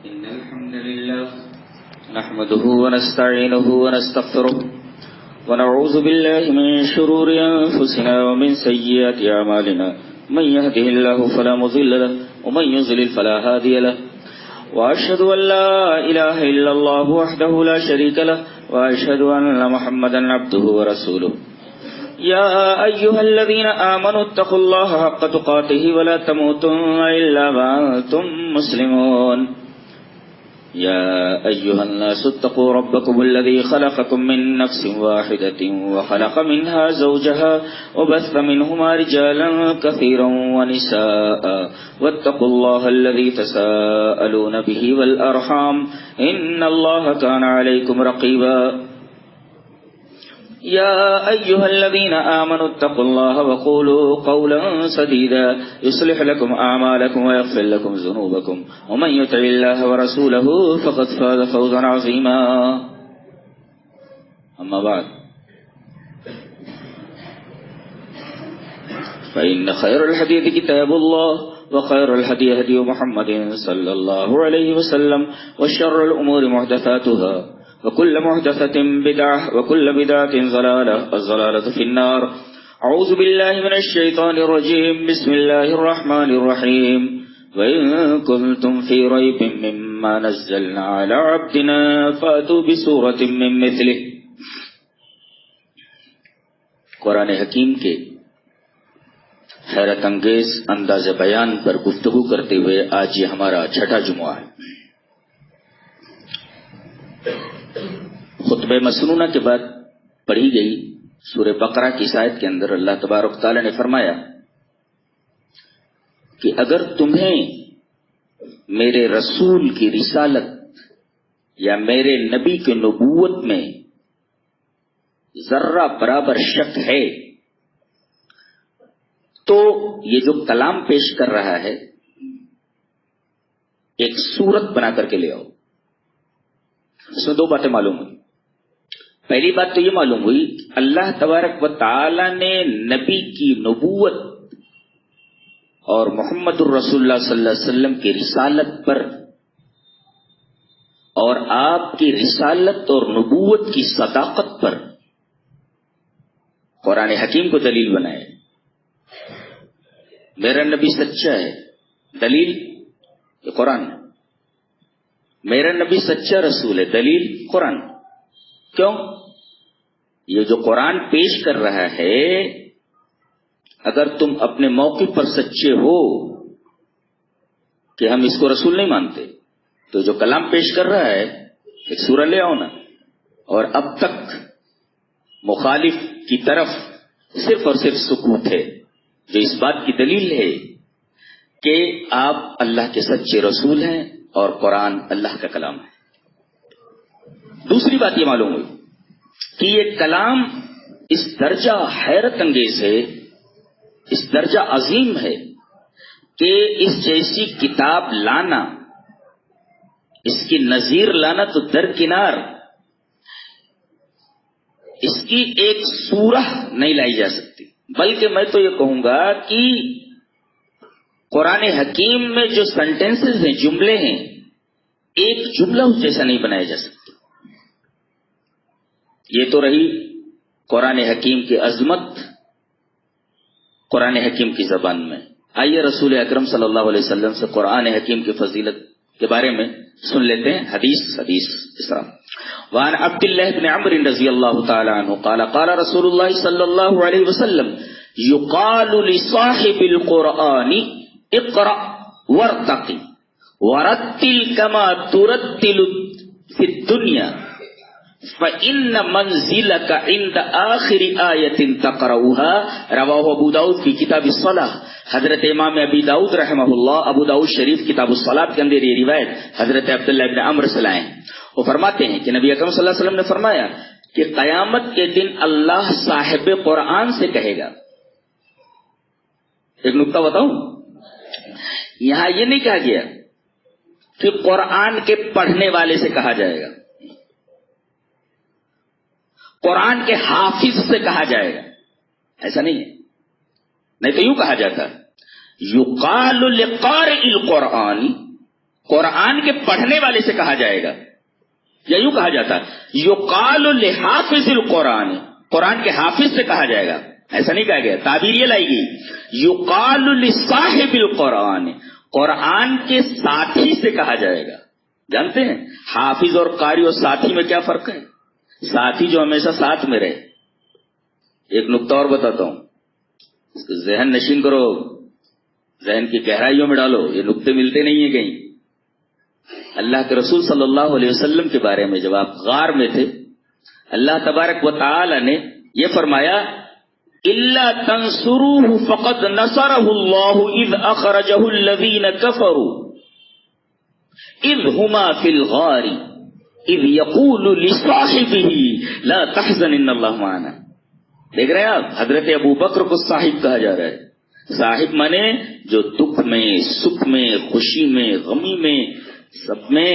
إن الحمد لله نحمده ونستعينه ونستغفره ونعوذ بالله من شرور أنفسنا ومن سيئات أعمالنا من يهده الله فلا مضل له ومن يضلل فلا هادي له وأشهد أن لا إله إلا الله وحده لا شريك له وأشهد أن محمدا عبده ورسوله يا أيها الذين آمنوا اتقوا الله حق تقاته ولا تموتن إلا وأنتم مسلمون يا أيها الناس اتقوا ربكم الذي خلقكم من نفس واحدة وخلق منها زوجها وبث منهما رجالا كثيرا ونساء واتقوا الله الذي تساءلون به والأرحام إن الله كان عليكم رقيبا يا أيها الذين آمنوا اتقوا الله وقولوا قولا سديدا يصلح لكم أعمالكم ويغفر لكم ذنوبكم ومن يطع الله ورسوله فقد فاز فوزا عظيما أما بعد فإن خير الحديث كتاب الله وخير الهدي هدي محمد صلى الله عليه وسلم وشر الأمور محدثاتها وكل محدثة بدعة وكل بدعة ضلالة والضلالة في النار أعوذ بالله من الشيطان الرجيم بسم الله الرحمن الرحيم وإن كنتم في ريب مما نزلنا على عبدنا فأتوا بسورة من مثله. قرآن حکیم کے حیرت انگیز انداز بیان پر گفتگو کرتے ہوئے آج یہ ہمارا چھٹا جمعہ ہے. خطبہ مسنونہ کے بعد پڑھی گئی سورہ بقرہ کی آیت کے اندر اللہ تبارک تعالی نے فرمایا کہ اگر تمہیں میرے رسول کی رسالت یا میرے نبی کی نبوت میں ذرہ برابر شک ہے تو یہ جو کلام پیش کر رہا ہے ایک صورت بنا کر کے لے آؤ. اس میں دو باتیں معلوم ہوئی. پہلی بات تو یہ معلوم ہوئی اللہ تبارک و تعالی نے نبی کی نبوت اور محمد الرسول اللہ صلی اللہ علیہ وسلم کی رسالت پر اور آپ کی رسالت اور نبوت کی صداقت پر قرآن حکیم کو دلیل بنائے. میرا نبی سچا ہے، دلیل یہ قرآن. میرا نبی سچا رسول ہے، دلیل قرآن. کیوں؟ یہ جو قرآن پیش کر رہا ہے اگر تم اپنے موقف پر سچے ہو کہ ہم اس کو رسول نہیں مانتے تو جو کلام پیش کر رہا ہے ایک سورہ لے آؤ نا. اور اب تک مخالف کی طرف صرف اور صرف سکوت ہے جو اس بات کی دلیل ہے کہ آپ اللہ کے سچے رسول ہیں اور قرآن اللہ کا کلام ہے. دوسری بات یہ معلوم ہوئی کہ یہ کلام اس درجہ حیرت انگیز ہے، اس درجہ عظیم ہے کہ اس جیسی کتاب لانا، اس کی نظیر لانا تو درکنار، اس کی ایک سورہ نہیں لائی جا سکتی. بلکہ میں تو یہ کہوں گا کہ قرآن حکیم میں جو سینٹینسز ہیں، جملے ہیں، ایک جملہ اس جیسا نہیں بنایا جا سکتا. یہ تو رہی قرآن حکیم کی عظمت قرآن حکیم کی زبان میں. آئیے رسول اکرم صلی اللہ علیہ وسلم سے قرآن حکیم کی فضیلت کے بارے میں سن لیتے ہیں. حدیث اس طرح وعن عبد الله بن عمرو رضی اللہ تعالی عنہ قال قال رسول اللہ صلی اللہ علیہ وسلم يقال لصاحب القرآن اقرأ وارتقي ورتل كما ترتل في الدنيا فإن منزلك عند آخر آية تقرأها رواه ابو داؤد في كتاب الصلاة. حضرت امام ابی داؤد رحمہ اللہ ابو داؤد شریف کتاب الصلاة کے اندر یہ روایت حضرت عبداللہ بن عمرو سے لائے ہیں. وہ فرماتے ہیں کہ نبی اکرم صلی اللہ علیہ وسلم نے فرمایا کہ قیامت کے دن اللہ صاحب قرآن سے کہے گا. ایک نکتہ بتاؤں، یہاں یہ نہیں کہا گیا کہ قرآن کے پڑھنے والے سے کہا جائے گا، قرآن کے حافظ سے کہا جائے گا، ایسا نہیں ہے. نہیں تو یوں کہا جاتا یقال لقارئ القرآن، قرآن کے پڑھنے والے سے کہا جائے گا، یا یوں کہا جاتا یقال لحافظ القرآن، قرآن کے حافظ سے کہا جائے گا، ایسا نہیں کہا گیا، تعبیر یہ لائی گئی یقال لصاحب القرآن، قرآن کے ساتھی سے کہا جائے گا۔ جانتے ہیں حافظ اور قاری اور ساتھی میں کیا فرق ہے؟ ساتھی جو ہمیشہ ساتھ میں رہے۔ ایک نقطہ اور بتاتا ہوں، اس کو ذہن نشین کرو، ذہن کی گہرائیوں میں ڈالو، یہ نقطے ملتے نہیں ہیں کہیں۔ اللہ کے رسول صلی اللہ علیہ وسلم کے بارے میں جب آپ غار میں تھے، اللہ تبارک و تعالی نے یہ فرمایا الا تنصروه فقد نصره الله اذ اخرجه الذين كفروا اذ هما في الغار اذ يقول لصاحبه لا تحزن ان الله معنا۔ دیکھ رہے ہیں آپ، حضرت ابو بکر کو صاحب کہا جا رہا ہے۔ صاحب مانے جو دکھ میں، سکھ میں، خوشی میں، غمی میں، سب میں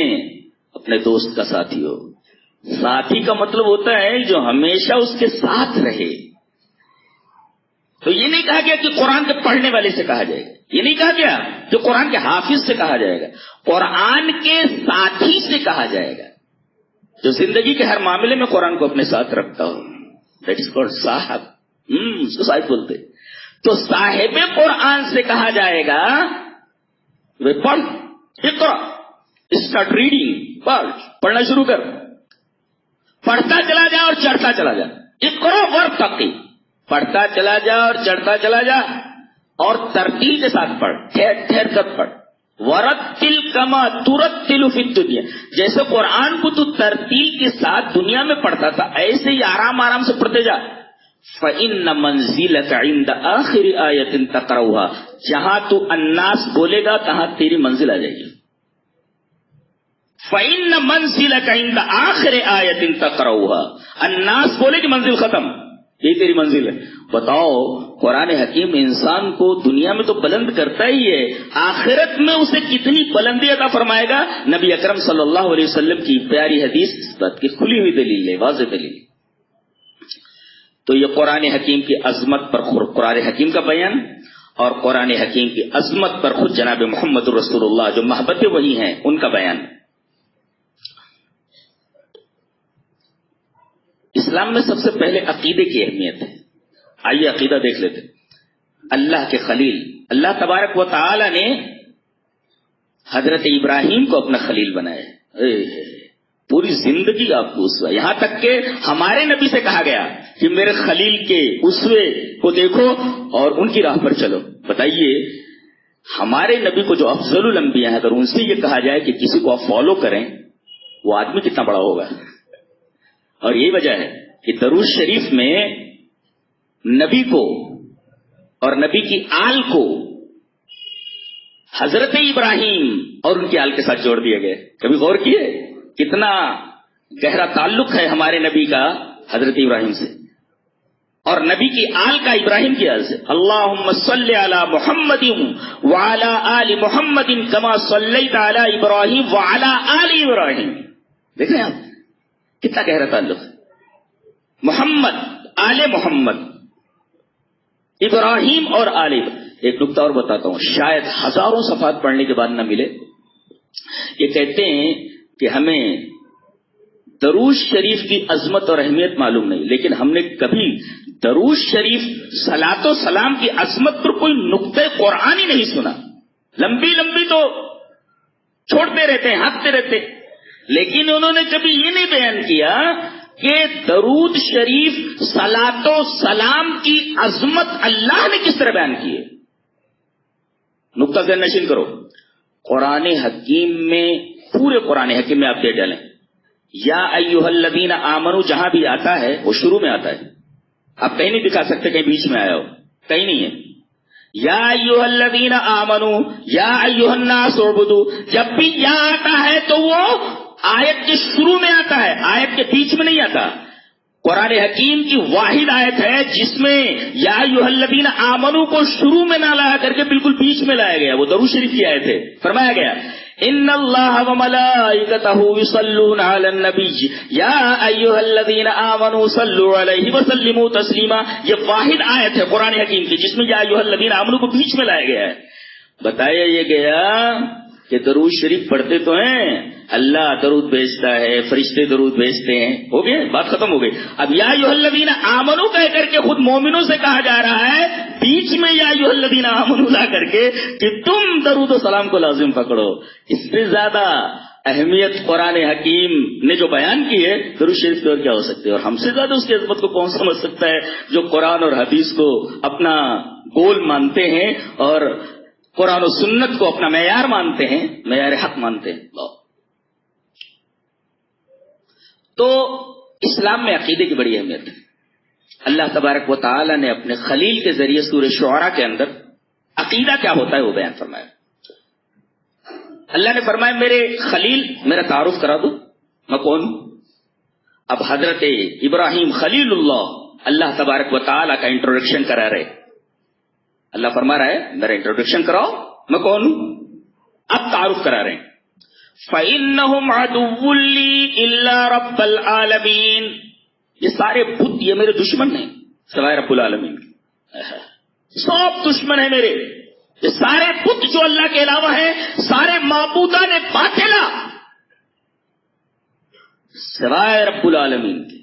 اپنے دوست کا ساتھی ہو۔ ساتھی کا مطلب ہوتا ہے جو ہمیشہ اس کے ساتھ رہے۔ تو یہ نہیں کہا گیا کہ قرآن کے پڑھنے والے سے کہا جائے گا، یہ نہیں کہا گیا کہ قرآن کے حافظ سے کہا جائے گا، قرآن کے ساتھی سے کہا جائے گا، جو زندگی کے ہر معاملے میں قرآن کو اپنے ساتھ رکھتا ہو۔ دیٹ از کالڈ صاحب، اس کو صاحب بولتے۔ تو صاحب قرآن سے کہا جائے گا پڑھ، اقرا، اسٹارٹ ریڈنگ، پڑھنا شروع کر، پڑھتا چلا جا اور چڑھتا چلا جا، اقرا ورتقی، پڑھتا چلا جا اور چڑھتا چلا جا، اور ترتیل کے ساتھ پڑھ، ٹھہر ٹھہر کر پڑھ۔ ورتل کما ترتل فی الدنیا، جیسے قرآن کو تو ترتیل کے ساتھ دنیا میں پڑھتا تھا، ایسے ہی آرام آرام سے پڑھتے جا۔ فإن منزلك عند آخر آیۃ تقرؤها، جہاں تو الناس بولے گا تہاں تیری منزل آ جائے گی۔ فإن منزلك عند آخر آیۃ تقرؤها، الناس بولے کہ منزل ختم، یہی تیری منزل ہے۔ بتاؤ قرآن حکیم انسان کو دنیا میں تو بلند کرتا ہی ہے، آخرت میں اسے کتنی بلندی عطا فرمائے گا؟ نبی اکرم صلی اللہ علیہ وسلم کی پیاری حدیث اس بات کی کھلی ہوئی دلیل ہے، واضح دلیل۔ تو یہ قرآن حکیم کی عظمت پر قرآن حکیم کا بیان، اور قرآن حکیم کی عظمت پر خود جناب محمد رسول اللہ جو محبت وہی ہیں ان کا بیان۔ اسلام میں سب سے پہلے عقیدے کی اہمیت ہے۔ آئیے عقیدہ دیکھ لیتے۔ اللہ کے خلیل، اللہ تبارک و تعالی نے حضرت ابراہیم کو اپنا خلیل بنایا، پوری زندگی آپ کو اسوہ، یہاں تک کہ ہمارے نبی سے کہا گیا کہ میرے خلیل کے اسوے کو دیکھو اور ان کی راہ پر چلو۔ بتائیے ہمارے نبی کو جو افضل الانبیاء ہیں، اگر ان سے یہ کہا جائے کہ کسی کو آپ فالو کریں، وہ آدمی کتنا بڑا ہوگا۔ اور یہی وجہ ہے کہ درود شریف میں نبی کو اور نبی کی آل کو حضرت ابراہیم اور ان کی آل کے ساتھ جوڑ دیا گیا۔ کبھی غور کیے کتنا گہرا تعلق ہے ہمارے نبی کا حضرت ابراہیم سے، اور نبی کی آل کا ابراہیم کی آل سے۔ اللہم صلی علی محمد وعلی آل محمد کما صلیت علی ابراہیم وعلی آل ابراہیم۔ دیکھیں آپ کتنا گہرا تعلق ہے، محمد، آل محمد، ابراہیم اور آل ابراہیم۔ ایک نقطہ اور بتاتا ہوں، شاید ہزاروں صفحات پڑھنے کے بعد نہ ملے۔ یہ کہتے ہیں کہ ہمیں درود شریف کی عظمت اور اہمیت معلوم نہیں، لیکن ہم نے کبھی درود شریف صلاۃ و سلام کی عظمت پر کوئی نقطۂ قرآن ہی نہیں سنا۔ لمبی لمبی تو چھوڑتے رہتے ہیں، ہنستے رہتے، لیکن انہوں نے کبھی یہ نہیں بیان کیا کہ درود شریف صلاۃ و سلام کی عظمت اللہ نے کس طرح بیان کی ہے۔ نقطہ ذہن نشین کرو، قرآن حکیم میں، پورے قرآن حکیم میں آپ دیکھ ڈالیں، یا ایھا الذین آمنوا جہاں بھی آتا ہے وہ شروع میں آتا ہے، آپ کہیں نہیں دکھا سکتے کہیں بیچ میں آیا ہو، کہیں نہیں ہے۔ یا ایھا الذین آمنوا، یا ایھا الناس اعبدوا، جب بھی یا آتا ہے تو وہ آیت کے شروع میں آتا ہے، آیت کے بیچ میں نہیں آتا۔ قرآن حکیم کی واحد آیت ہے جس میں یا ایھا الذین آمنوا کو شروع میں نہ لایا کر کے بالکل بیچ میں لایا گیا، وہ درود شریف کی آیت ہے۔ فرمایا گیا ان اللہ وملائکتہ یصلون علی النبی یا ایھا الذین آمنوا صلوا علیہ وسلموا تسلیما۔ یہ واحد آیت ہے قرآن حکیم کی جس میں یا ایھا الذین آمنوا کو بیچ میں لایا گیا ہے۔ بتایا یہ گیا کہ درود شریف پڑھتے تو ہیں، اللہ درود بھیجتا ہے، فرشتے درود بھیجتے ہیں، ہو گیا، بات ختم ہو گئی. اب یا ایھا الذین آمنو کہہ کر کے خود مومنوں سے کہا جا رہا ہے، بیچ میں یا ایھا الذین آمنو لا کر کے کہ تم درود و سلام کو لازم پکڑو. اس سے زیادہ اہمیت قرآن حکیم نے جو بیان کی ہے درود شریف کی اور کیا ہو سکتی ہے؟ اور ہم سے زیادہ اس کی عظمت کو کون سمجھ سکتا ہے جو قرآن اور حدیث کو اپنا گول مانتے ہیں اور قرآن و سنت کو اپنا معیار مانتے ہیں، معیار حق مانتے ہیں. تو اسلام میں عقیدے کی بڑی اہمیت ہے. اللہ تبارک و تعالی نے اپنے خلیل کے ذریعے سورہ شعراء کے اندر عقیدہ کیا ہوتا ہے وہ بیان فرمایا. اللہ نے فرمایا میرے خلیل، میرا تعارف کرا دو میں کون ہوں. اب حضرت ابراہیم خلیل اللہ تبارک و تعالی کا انٹروڈکشن کرا رہے. اللہ فرما رہا ہے میرا انٹروڈکشن کراؤ میں کون ہوں. اب تعارف کرا رہے ہیں. فَإِنَّهُمْ عَدُوٌّ لِّي إِلَّا رَبَّ الْعَالَمِينَ. یہ سارے بت یہ میرے دشمن ہیں سوائے رب العالمین. سب دشمن ہیں میرے. یہ سارے بت جو اللہ کے علاوہ ہیں، سارے معبودان باطلا سوائے رب العالمین کی.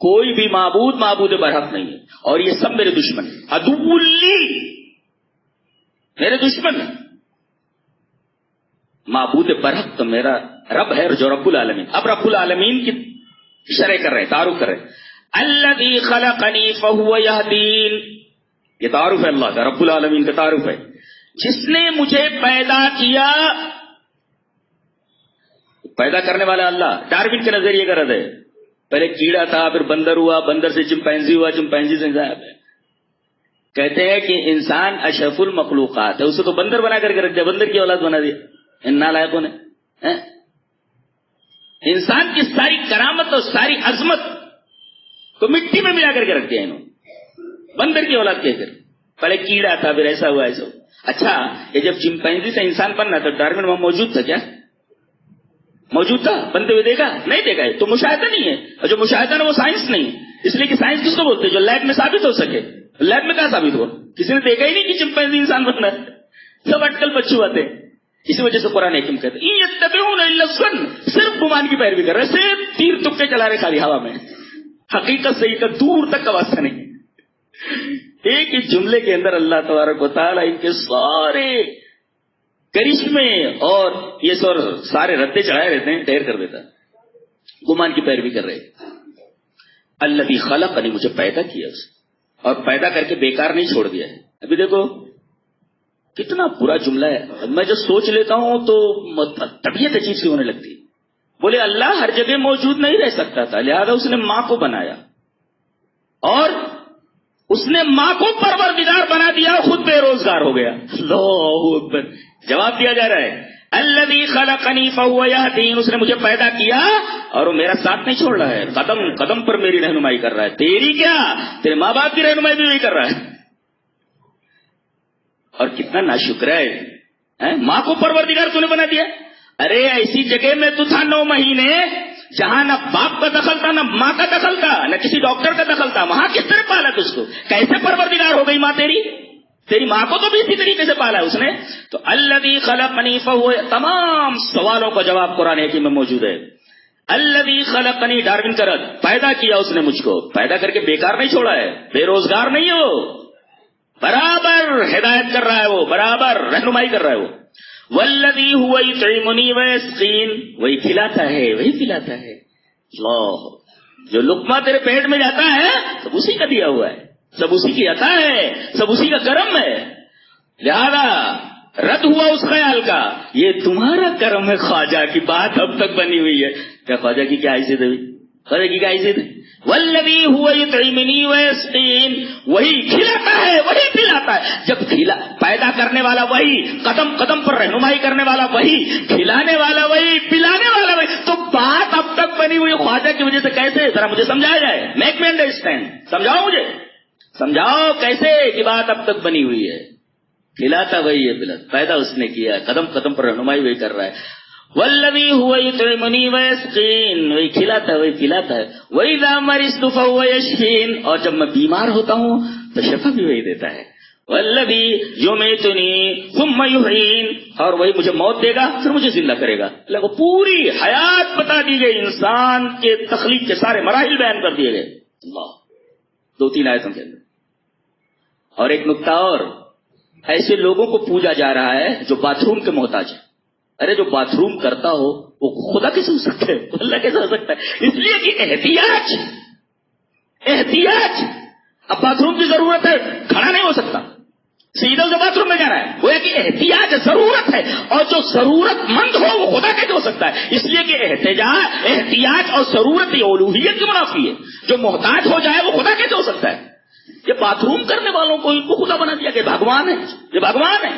کوئی بھی معبود برحق نہیں ہے اور یہ سب میرے دشمن ہیں. عدو لی، میرے دشمن ہیں. معبود برحق تو میرا رب ہے جو رب العالمین. اب رب العالمین کی شرح کر رہے ہیں، تعارف کر رہے ہیں. الذی خلقنی فہو یہدین. یہ تعارف ہے اللہ کا، رب العالمین کا تعارف ہے. جس نے مجھے پیدا کیا، پیدا کرنے والا اللہ. ڈارون کے نظریے کا رد ہے. پہلے کیڑا تھا، پھر بندر ہوا، بندر سے چمپینزی ہوا، چمپینزی سے انسان. کہتے ہیں کہ انسان اشرف المخلوقات ہے، اسے تو بندر بنا کر کے رکھ دیا، بندر کی اولاد بنا دیا ان نالائقوں نے. انسان کی ساری کرامت اور ساری عظمت کو مٹی میں ملا کر کے رکھ دیا انہوں نے، بندر کی اولاد کہہ کر. پہلے کیڑا تھا، پھر ایسا ہوا ایسا. اچھا یہ جب چمپینزی سے انسان بننا تو ڈارون وہاں موجود تھا کیا؟ موجود تھا؟ بنتے ہوئے دیکھا نہیں؟ دیکھا ہے تو مشاہدہ نہیں ہے. اور جو مشاہدہ نا وہ سائنس نہیں ہے. اس لیے کہ سائنس کس کو بولتے ہیں؟ جو لیب میں ثابت ہو سکے. لیب میں کہاں ثابت ہوا؟ کسی نے دیکھا ہی نہیں کہ چمپینزی انسان بننا ہے. سب اٹکل بچے آتے ہیں. اسی وجہ سے قرآن حکیم کہتے ہیں یتبعون الا الظن، صرف گمان کی پیروی کر رہے، صرف تیر تکے چلا رہے خالی ہوا میں، حقیقت سے یہ دور تک کا واسطہ نہیں. ایک ہی جملے کے اندر اللہ تبارک و تعالیٰ ان کے سارے کرشمے اور یہ سارے ردے چڑھائے رہتے ہیں، ڈھیر کر دیتا. گمان کی پیروی کر رہے. الذی خلقنی، مجھے پیدا کیا اس اور پیدا کر کے بیکار نہیں چھوڑ دیا ہے. ابھی دیکھو کتنا برا جملہ ہے. میں جب سوچ لیتا ہوں تو طبیعت عجیب سی ہونے لگتی. بولے اللہ ہر جگہ موجود نہیں رہ سکتا تھا، لہذا اس نے ماں کو بنایا اور اس نے ماں کو پروردگار بنا دیا، خود بے روزگار ہو گیا. اللہ اکبر. جواب دیا جا رہا ہے الذی خلقنی فہو یہدین، اس نے مجھے پیدا کیا اور وہ میرا ساتھ نہیں چھوڑ رہا ہے، قدم قدم پر میری رہنمائی کر رہا ہے. تیری کیا، تیرے ماں باپ کی رہنمائی بھی وہی کر رہا ہے. اور کتنا ناشکر ہے، ماں کو پروردگار تو نے بنا دیا. ارے ایسی جگہ میں تو تھا 9 مہینے جہاں نہ باپ کا دخل تھا، نہ ماں کا دخل تھا، نہ کسی ڈاکٹر کا دخل تھا. وہاں کس طرح پالا تجھ کو؟ کیسے پروردگار ہو گئی ماں تیری؟ تیری ماں کو تو بھی اسی طریقے سے پالا ہے اس نے. تو الذی خلقنی فہو، تمام سوالوں کا جواب قرآن حکیم میں موجود ہے. الذی خلقنی، ڈارون کا رد، پیدا کیا اس نے مجھ کو، پیدا کر کے بیکار نہیں چھوڑا ہے، بے روزگار نہیں ہو، برابر ہدایت کر رہا ہے وہ، برابر رہنمائی کر رہا ہے وہ. والذی هو یطعمنی ویسقین، وہی کھلاتا ہے، وہی پلاتا ہے. اللہ، جو لقمہ تیرے پیٹ میں جاتا ہے سب اسی کا دیا ہوا ہے، سب اسی کی عطا ہے، سب اسی کا کرم ہے. لہذا رد ہوا اس خیال کا یہ تمہارا کرم ہے. خواجہ کی بات اب تک بنی ہوئی ہے. کیا خواجہ کی کیا حیثیت ہے؟ خواجہ کی کیا حیثیت ہے؟ والذی هو یطعمنی ویسقین، وہی کھلاتا ہے، وہی پلاتا ہے. جب پیدا کرنے والا وہی، قدم قدم پر رہنمائی کرنے والا وہی، کھلانے والا وہی، پلانے والا وہی، تو بات اب تک بنی ہوئی خواجہ کی وجہ سے کیسے؟ ذرا مجھے سمجھایا جائے. میک می انڈرسٹینڈ، سمجھاؤ مجھے، سمجھاؤ کیسے کہ بات اب تک بنی ہوئی ہے. کھلاتا وہی ہے، پیدا اس نے کیا، قدم قدم پر رہنمائی وہی کر رہا ہے. والذی هو یطعمنی ویسقین، وہی کھلاتا ہے، وہی پلاتا ہے. وَإِذَا مَرِضْتُ فَهُوَ یشفین، اور جب میں بیمار ہوتا ہوں تو شفا بھی وہی دیتا ہے. والذی یمیتنی ثم یحیین، اور وہی مجھے موت دے گا پھر مجھے زندہ کرے گا. اللہ کو پوری حیات بتا دی گئی، انسان کے تخلیق کے سارے مراحل بیان کر دیے گئے. اللہ 2-3 آیتوں کے اندر. اور ایک نکتہ اور، ایسے لوگوں کو پوجا جا رہا ہے جو باتھ روم کے محتاج ہے. ارے جو باتھ روم کرتا ہو وہ خدا کیسے ہو سکتا ہے؟ اللہ کیسے ہو سکتا ہے؟ اس لیے کہ احتیاج. اب باتھ روم کی ضرورت ہے، کھڑا نہیں ہو سکتا، سیدھا سے باتھ روم میں جانا ہے. وہ کہ احتیاج ضرورت ہے، اور جو ضرورت مند ہو وہ خدا کیسے ہو سکتا ہے؟ اس لیے کہ احتیاج اور ضرورت یہ الوہیت کی منافی ہے. جو محتاج ہو جائے وہ خدا کیسے ہو سکتا ہے؟ یہ باتھ روم کرنے والوں کو ان کو خدا بنا دیا کہ بھگوان ہے، یہ بھگوان ہے.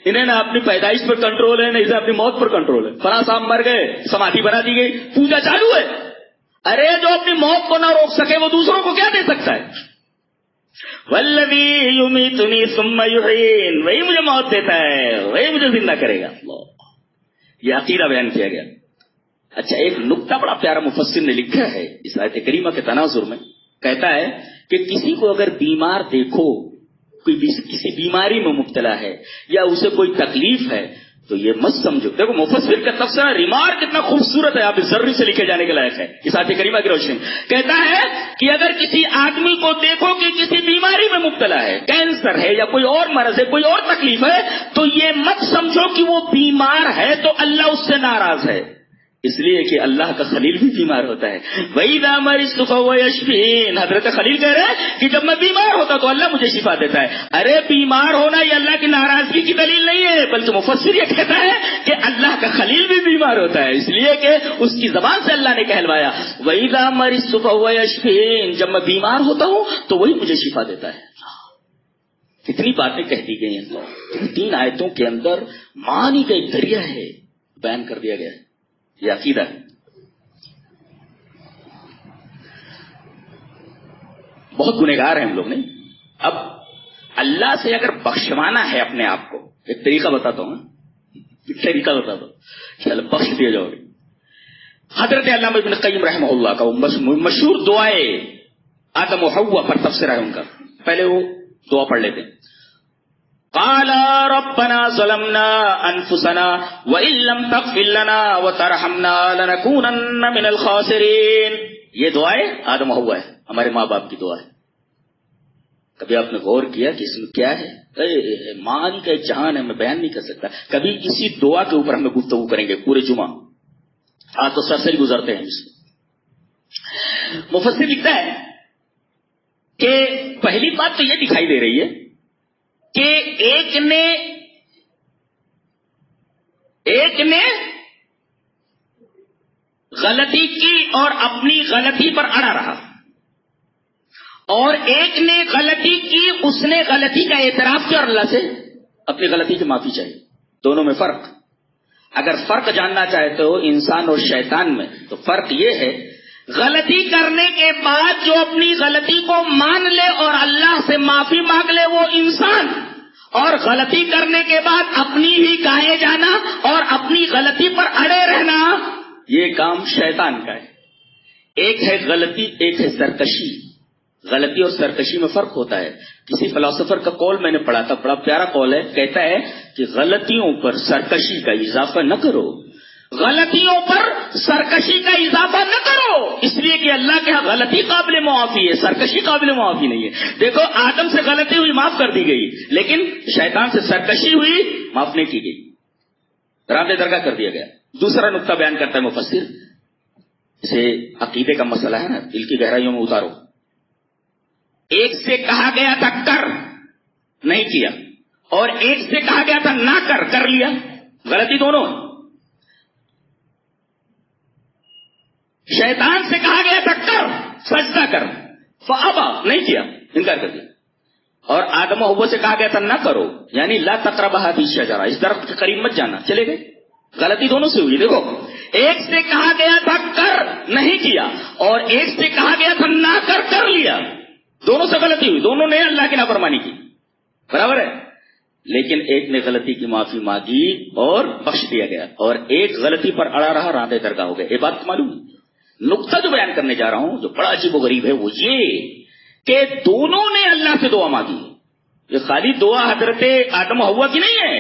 انہیں نہ اپنی پیدائش پر کنٹرول ہے، نہ اسے اپنی موت پر کنٹرول ہے. فلاں صاحب مر گئے، سمادھی بنا دی گئی، پوجا چالو ہے. ارے جو اپنی موت کو نہ روک سکے وہ دوسروں کو کیا دے سکتا ہے؟ والذی یمیتنی ثم یحیین، وہی مجھے موت دیتا ہے، وہی مجھے زندہ کرے گا. یہ عقیدہ بیان کیا گیا. اچھا، ایک نکتہ بڑا پیارا مفسر نے لکھا ہے اس آیت کریمہ کے تناظر میں. کہتا ہے کہ کسی کو اگر بیمار دیکھو، کسی بیماری میں مبتلا ہے یا اسے کوئی تکلیف ہے تو یہ مت سمجھو. دیکھو مفسر کا تبصرہ ریمارک کتنا خوبصورت ہے، آپ ضروری سے لکھے جانے کے لائق ہے اس آیت کریمہ کی روشنی. کہتا ہے کہ اگر کسی آدمی کو دیکھو کہ کسی بیماری میں مبتلا ہے، کینسر ہے یا کوئی اور مرض ہے، کوئی اور تکلیف ہے، تو یہ مت سمجھو کہ وہ بیمار ہے تو اللہ اس سے ناراض ہے. اس لیے کہ اللہ کا خلیل بھی بیمار ہوتا ہے. وَإِذَا مَرِضْتُ فَهُوَ يَشْفِينِ، حضرت خلیل کہہ رہے ہیں کہ جب میں بیمار ہوتا تو اللہ مجھے شفا دیتا ہے. ارے بیمار ہونا یہ اللہ کی ناراضگی کی دلیل نہیں ہے، بلکہ مفسر یہ کہتا ہے کہ اللہ کا خلیل بھی بیمار ہوتا ہے، اس لیے کہ اس کی زبان سے اللہ نے کہلوایا وَإِذَا مَرِضْتُ فَهُوَ يَشْفِينِ، جب میں بیمار ہوتا ہوں تو وہی مجھے شفا دیتا ہے. کتنی باتیں کہہ دی گئی ہیں. 3 آیتوں کے اندر معنی کا ایک دریا ہے بیان کر دیا گیا ہے. یہ عقیدہ ہے. بہت گنہگار ہیں ہم لوگ. نہیں، اب اللہ سے اگر بخشوانا ہے اپنے آپ کو، ایک طریقہ بتاتا ہوں، چلو بخش دیا جاؤ گے. حضرت علامہ ابن قیم رحمہ اللہ کا مشہور دعائے آدم و حوا پر تفسیر ہے ان کا. پہلے وہ دعا پڑھ لیتے ہیں. قال ربنا ظلمنا انفسنا وان لم تغفر لنا وترحمنا لنكونن من الخاسرین. یہ دعا ہے آدم و حوا ہے، ہمارے ماں باپ کی دعا ہے. کبھی آپ نے غور کیا کہ اس میں کیا ہے؟ معنی کا ایک جہان ہے، میں بیان نہیں کر سکتا. کبھی اسی دعا کے اوپر ہم گفتگو کریں گے پورے جمعہ. آج تو سرسری گزرتے ہیں اس میں. مفسر لکھتا ہے کہ پہلی بات تو یہ دکھائی دے رہی ہے کہ ایک نے غلطی کی اور اپنی غلطی پر اڑا رہا، اور ایک نے غلطی کی، اس نے غلطی کا اعتراف کیا اور اللہ سے اپنی غلطی کی معافی چاہیے. دونوں میں فرق، اگر فرق جاننا چاہتے ہو انسان اور شیطان میں، تو فرق یہ ہے غلطی کرنے کے بعد جو اپنی غلطی کو مان لے اور اللہ سے معافی مانگ لے وہ انسان، اور غلطی کرنے کے بعد اپنی ہی گائے جانا اور اپنی غلطی پر اڑے رہنا یہ کام شیطان کا ہے. ایک ہے غلطی، ایک ہے سرکشی. غلطی اور سرکشی میں فرق ہوتا ہے. کسی فلاسفر کا قول میں نے پڑھا تھا، بڑا پیارا قول ہے. کہتا ہے کہ غلطیوں پر سرکشی کا اضافہ نہ کرو، غلطیوں پر سرکشی کا اضافہ نہ کرو، اس لیے کہ اللہ کے ہاں غلطی قابل معافی ہے، سرکشی قابل معافی نہیں ہے. دیکھو آدم سے غلطی ہوئی معاف کر دی گئی، لیکن شیطان سے سرکشی ہوئی معاف نہیں کی گئی، راندے درگاہ کر دیا گیا. دوسرا نقطہ بیان کرتا ہے مفسر، اسے عقیدے کا مسئلہ ہے نا، دل کی گہرائیوں میں اتارو. ایک سے کہا گیا تھا کر، نہیں کیا، اور ایک سے کہا گیا تھا نہ کر لیا. غلطی دونوں ہے. شیطان سے کہا گیا تھا کر، سجدہ کر، فابا، نہیں کیا، انکار کر دیا. اور آدم و حوا سے کہا گیا تھا نہ کرو، یعنی لا تقربا هذه الشجرہ، اس درخت کے قریب مت جانا، چلے گئے. غلطی دونوں سے ہوئی. دیکھو ایک سے کہا گیا تھا کر، نہیں کیا، اور ایک سے کہا گیا تھا نہ کر لیا. دونوں سے غلطی ہوئی، دونوں نے اللہ کی نافرمانی کی، برابر ہے. لیکن ایک نے غلطی کی معافی مانگی اور بخش دیا گیا، اور ایک غلطی پر اڑا رہا، راندے درگاہ ہو گئے. یہ بات معلوم ہے. نقطہ جو بیان کرنے جا رہا ہوں جو بڑا عجیب و غریب ہے وہ یہ کہ دونوں نے اللہ سے دعا مانگی، یہ خالی دعا حضرت آدم و حوا کی نہیں ہے،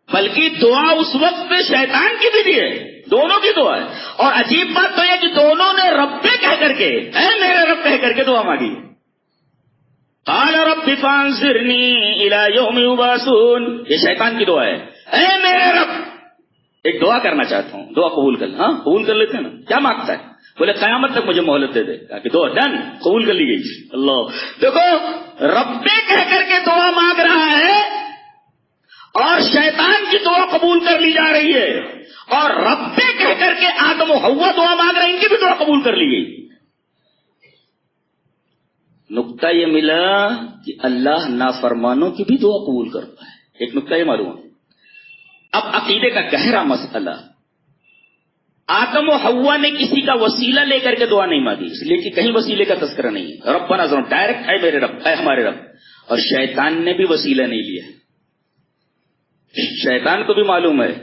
بلکہ دعا اس وقت شیطان کی بھی ہے، دونوں کی دعا ہے. اور عجیب بات تو یہ کہ دونوں نے رب کہہ کر کے، اے میرے رب کہہ کر کے دعا مانگی. قال رب فانظرنی الی یوم یبعثون، یہ شیطان کی دعا ہے. اے میرے رب، ایک دعا کرنا چاہتا ہوں، دعا قبول کر. ہاں قبول کر لیتے ہیں نا. کیا مانگتا ہے؟ بولے قیامت تک مجھے مہلت دے دے. کہا کہ دعا ڈن، قبول کر لی گئی. اللہ، دیکھو رب کہہ کر کے دعا مانگ رہا ہے اور شیطان کی دعا قبول کر لی جا رہی ہے، اور رب کہہ کر کے آدم و حوا دعا مانگ رہے ہیں، ان کی بھی دعا قبول کر لی گئی. نقطہ یہ ملا کہ اللہ نافرمانوں کی بھی دعا قبول کرتا ہے. ایک نقطہ یہ معلوم ہے. اب عقیدے کا گہرا مسئلہ، آدم و حوا نے کسی کا وسیلہ لے کر کے دعا نہیں مانگی، اس لیے کہ کہیں وسیلے کا تذکرہ نہیں ہے. ربنا ظلمنا ڈائریکٹ، اے میرے رب، اے ہمارے رب. اور شیطان نے بھی وسیلہ نہیں لیا. شیطان کو بھی معلوم ہے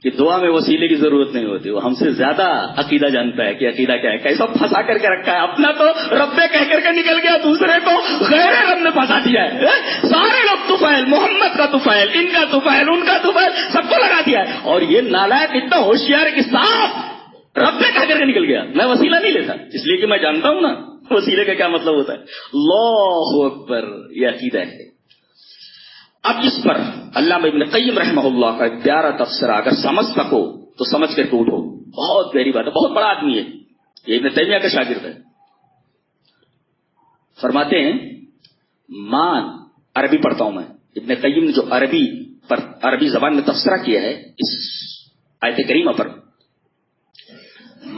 کہ دعا میں وسیلے کی ضرورت نہیں ہوتی. وہ ہم سے زیادہ عقیدہ جانتا ہے کہ عقیدہ کیا ہے. کیسا پھنسا کر کے رکھا ہے. اپنا تو رب کہہ کر کے نکل گیا، دوسرے کو غیر رب نے پھنسا دیا ہے. سارے لوگ طفیل، محمد کا طفیل، ان کا طفیل، ان کا طفیل، سب کو لگا دیا ہے. اور یہ نالائق اتنا ہوشیار ہے کہ صاف رب کہہ کر کے نکل گیا. میں وسیلہ نہیں لیتا، اس لیے کہ میں جانتا ہوں نا وسیلے کا کیا مطلب ہوتا ہے. اللہ اکبر، یہ عقیدہ ہے. اب اس پر علامہ ابن قیم رحمہ اللہ کا ایک پیارا تبصرہ، اگر سمجھ سکو تو سمجھ کر کے اٹھو. بہت پیاری بات ہے، بہت بڑا آدمی ہے یہ، ابن تیمیہ کا شاگرد ہے. فرماتے ہیں، مان عربی پڑھتا ہوں میں. ابن قیم نے جو عربی زبان میں تبصرہ کیا ہے اس آیت کریمہ پر،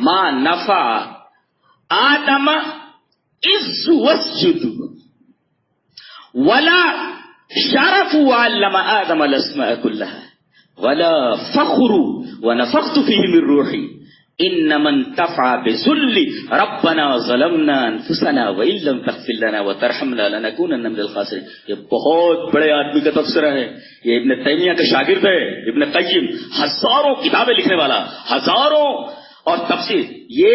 ما نفع آدم اذ وسجد ولا شرف وعلم آدم الاسماء كلها ولا فخر ونفخت فيه من روحي انما انتفع بذل ربنا ظلمنا انفسنا وان لم تغفر لنا وترحمنا لنكونن من الخاسرين. یہ بہت بڑے آدمی کا تبصرہ ہے. یہ ابن تیمیہ کا شاگرد ہے ابن قیم، ہزاروں کتابیں لکھنے والا، ہزاروں اور تفسیر. یہ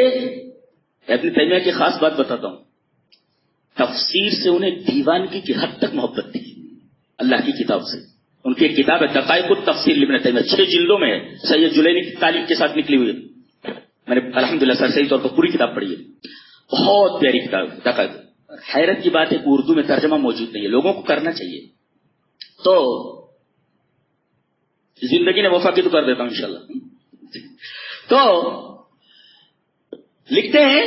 ابن تیمیہ کی خاص بات بتاتا ہوں، تفسیر سے انہیں دیوانگی کی حد تک محبت تھی اللہ کی کتاب سے. ان کی ایک کتاب ہے دقائق التفسیر لابن تیمیہ، 6 جلدوں میں ہے، سید جلینی کی تعلیق کے ساتھ نکلی ہوئی ہے. میں نے الحمدللہ سر صحیح طور پر پوری کتاب پڑھی ہے. بہت پیاری کتاب دقائق. حیرت کی بات ہے کہ اردو میں ترجمہ موجود نہیں ہے، لوگوں کو کرنا چاہیے. تو زندگی نے وفا کی تو کر دیتا ہوں انشاءاللہ. تو لکھتے ہیں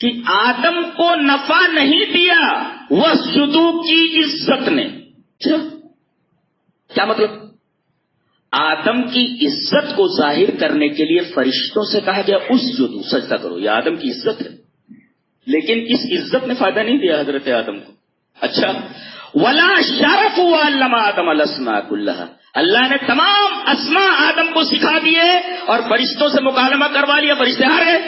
کہ آدم کو نفع نہیں دیا وسجدو کی عزت نے. کیا مطلب؟ آدم کی عزت کو ظاہر کرنے کے لیے فرشتوں سے کہا گیا اسجدو، سجدہ کرو. یہ آدم کی عزت ہے، لیکن اس عزت نے فائدہ نہیں دیا حضرت آدم کو. اچھا، ولا شرف وعلم آدم الاسماء كلها، اللہ نے تمام اسماء آدم کو سکھا دیے اور فرشتوں سے مکالمہ کروا لیا، فرشتے ہار گئے.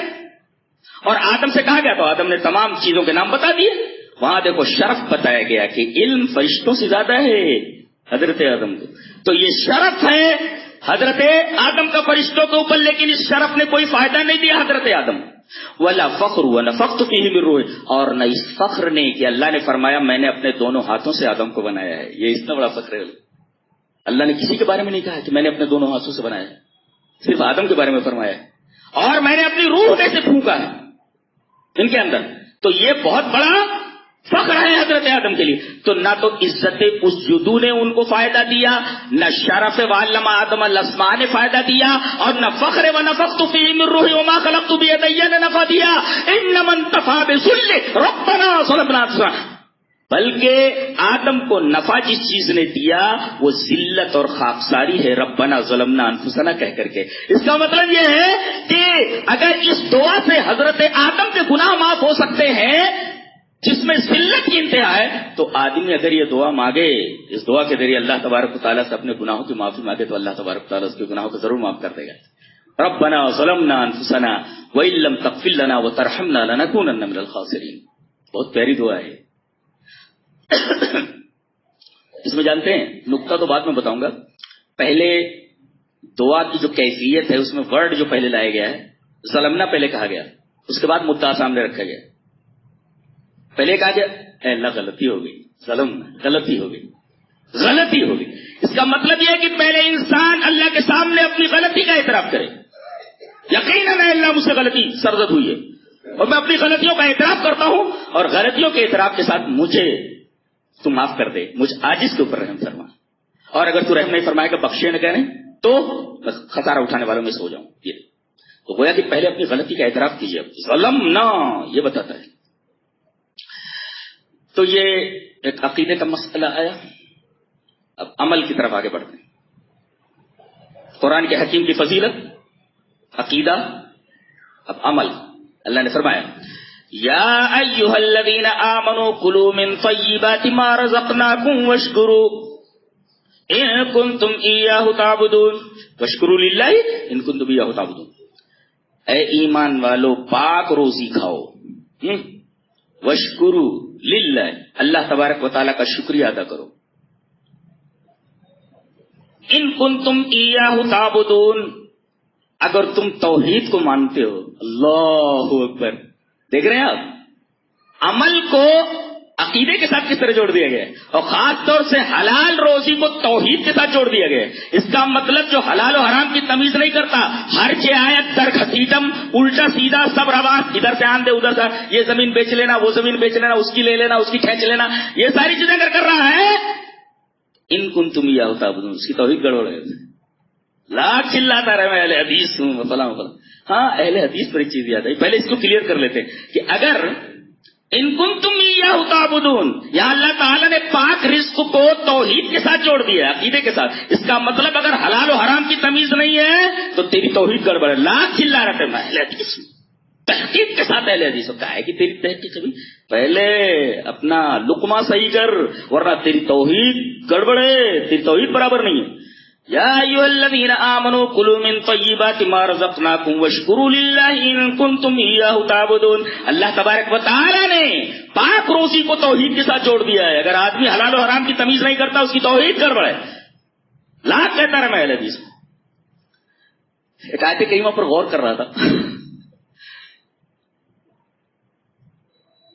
اور آدم سے کہا گیا تو آدم نے تمام چیزوں کے نام بتا دیے. وہاں دیکھو شرف بتایا گیا کہ علم فرشتوں سے زیادہ ہے حضرت آدم کو. تو یہ شرف ہے حضرت آدم کا فرشتوں کے اوپر، لیکن اس شرف نے کوئی فائدہ نہیں دیا حضرت آدم. ولا فخر ونفخت فيه من روحي، اور نہ اس فخر نے کہ اللہ نے فرمایا میں نے اپنے دونوں ہاتھوں سے آدم کو بنایا ہے. یہ اتنا بڑا فخر ہے. اللہ نے کسی کے بارے میں نہیں کہا کہ میں نے اپنے دونوں ہاتھوں سے بنایا ہے، صرف آدم کے بارے میں فرمایا ہے. اور میں نے اپنی روح میں سے پھونکا ہے ان کے اندر. تو یہ بہت بڑا فخر ہے حضرت آدم کے لیے. تو نہ تو عزت اسجدو نے ان کو فائدہ دیا، نہ شرف وعلم آدم الاسماء نے فائدہ دیا، اور نہ فخر ونفخت فيه من روحي وما خلقت بيدي نے نفع دیا. انما انتفع بذل ربنا ظلمنا انفسنا، بلکہ آدم کو نفع جس چیز نے دیا وہ ذلت اور خاکساری ہے، ربنا ظلمنا انفسنا کہہ کر کے. اس کا مطلب یہ ہے کہ اگر اس دعا سے حضرت آدم کے گناہ معاف ہو سکتے ہیں جس میں ذلت کی انتہا ہے، تو آدمی اگر یہ دعا مانگے، اس دعا کے ذریعے اللہ تبارک و تعالیٰ سے اپنے گناہوں کی معافی مانگے، تو اللہ تبارک و تعالیٰ اس کے گناہوں کو ضرور معاف کر دے گا. ربنا ظلمنا انفسنا وان لم تغفر لنا وترحمنا لنكونن من الخاسرین. بہت پیاری دعا ہے. اس میں جانتے ہیں نقطہ تو بعد میں بتاؤں گا، پہلے دعا کی جو کیفیت ہے اس میں ورڈ جو پہلے لایا گیا ہے، ظلمنا پہلے کہا گیا، اس کے بعد مدعا سامنے رکھا گیا. پہلے کہا گیا اے اللہ غلطی ہو گئی، ظلم غلطی ہو گئی، غلطی ہو گئی. اس کا مطلب یہ ہے کہ پہلے انسان اللہ کے سامنے اپنی غلطی کا اعتراف کرے. یقیناً اللہ مجھ سے غلطی سرزد ہوئی ہے اور میں اپنی غلطیوں کا اعتراف کرتا ہوں، اور غلطیوں کے اعتراف کے ساتھ مجھے تو معاف کر دے، مجھ عاجز کے اوپر رحم فرما، اور اگر تو رحم نہیں فرمائے گا بخشے نہ کریں تو میں خسارہ اٹھانے والوں میں سے ہو جاؤں. یہ تو گویا کہ پہلے اپنی غلطی کا اعتراف کیجیے. ظلم نہ یہ بتاتا ہے. تو یہ ایک عقیدے کا مسئلہ آیا. اب عمل کی طرف آگے بڑھتے ہیں. قرآن کے حکیم کی فضیلت، عقیدہ، اب عمل. اللہ نے فرمایا یا ایھا الذین آمنوا کلوا من طیبات ما رزقناکم واشکروا ان کنتم ایاہ تعبدون واشکروا للہ ان کنتم ایاہ تعبدون. اے ایمان والو پاک روزی کھاؤ، واشکروا للہ اللہ تبارک و تعالیٰ کا شکریہ ادا کرو، ان کنتم ایاہ تعبدون اگر تم توحید کو مانتے ہو. اللہ اکبر. دیکھ رہے ہیں آپ عمل کو عقیدے کے ساتھ کس طرح جوڑ دیا گیا ہے، اور خاص طور سے حلال روزی کو توحید کے ساتھ جوڑ دیا گیا ہے. اس کا مطلب جو حلال و حرام کی تمیز نہیں کرتا، ہر آیت در خطیٹم الٹا سیدھا سب رواج، ادھر سے آن دے ادھر سے، یہ زمین بیچ لینا وہ زمین بیچ لینا، اس کی لے لینا اس کی کھینچ لینا، یہ ساری چیزیں اگر کر رہا ہے ان کنتم ایاہ تعبدون، اس کی توحید گڑبڑ ہے. لاکھ چلاتا رہے میں اہل حدیث ہوں فلاں فلاں. ہاں اہل حدیث پر ایک چیز یاد آئی، پہلے اس کو کلیئر کر لیتے کہ اگر ان کنتم ایاہ تعبدون یہاں اللہ تعالیٰ نے پاک رزق کو توحید کے ساتھ جوڑ دیا ہے، عقیدے کے ساتھ. اس کا مطلب اگر حلال و حرام کی تمیز نہیں ہے تو تیری توحید گڑبڑ ہے. لاکھ چلا رہتے میں اہل حدیث ہوں، تحقیق کے ساتھ اہل حدیث ہوتا ہے کہ تیری تحقیق بھی پہلے اپنا لقمہ صحیح کر ورنہ تیری توحید گڑبڑ ہے، تیری توحید برابر نہیں ہے. یا ایھا الذین آمنوا کلوا من طیبات ما رزقناکم واشکروا للہ ان کنتم ایاہ تعبدون. اللہ تبارک و تعالی نے پاک روزی کو توحید کے ساتھ جوڑ دیا ہے. اگر آدمی حلال و حرام کی تمیز نہیں کرتا اس کی توحید گڑبڑ ہے. لاکھ کہتا رہا میں اہل حدیث. ایک آیت کریمہ پر غور کر رہا تھا.